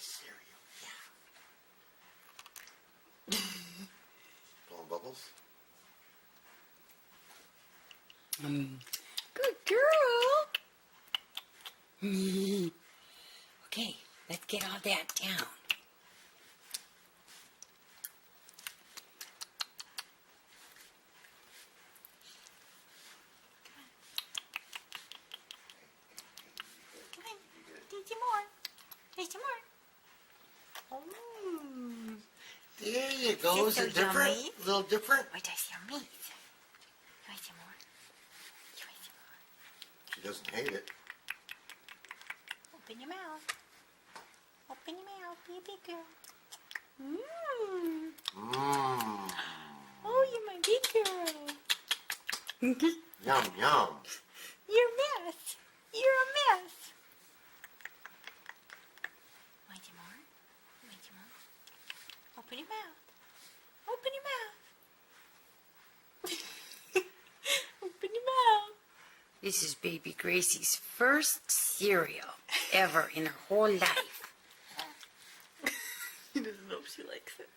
cereal. Yeah. Blowing bubbles? Good girl. Okay, let's get all that down. Come on. Need some more. Need some more. There you go. Is Is it it so different? yummy? A little different? What does your meat? You want some more? You want some more? She doesn't hate it. Open your mouth. Open your mouth. Be a big girl. Mmm. Mmm. Oh, you're my big girl. Yum, yum. You're a mess. You're a mess. Want some more? Want some more? Open your mouth. Open your mouth. Open your mouth. This is baby Gracie's first cereal ever in her whole life. She doesn't know if she likes it.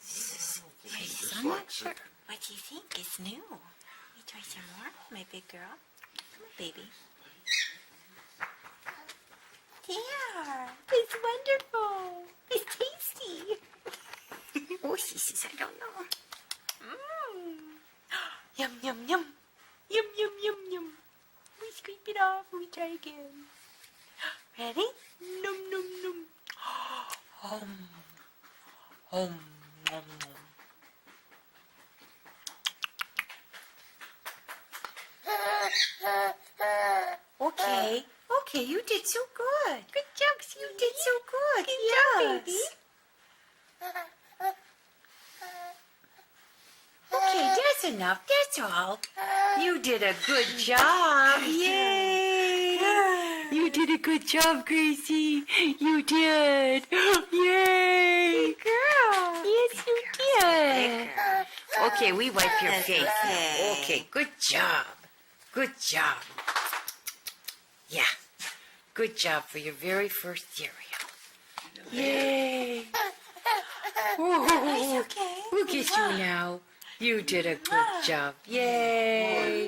She I'm not likes sure. it. What do you think? It's new. You try some more, my big girl. Come on, baby. There. It's wonderful. It's tasty. Oh, she says, I don't know. Mmm. Yum, yum, yum. Yum, yum, yum, yum. We scrape it off and we try again. Ready? Num, num, num. Nom, nom, nom. Okay, okay, you did so good. Good job, You did so good. Good yes. job, baby. Okay, that's enough. That's all. You did a good job. Yay! You did a good job, Gracie. You did. Yay! Girl. Yes, you did. Okay, we wipe your That's face now. okay. Okay, good job. Good job. Yeah, good job for your very first cereal. Yay! Oh, Okay. we'll kiss you now. You did a good job. Yay!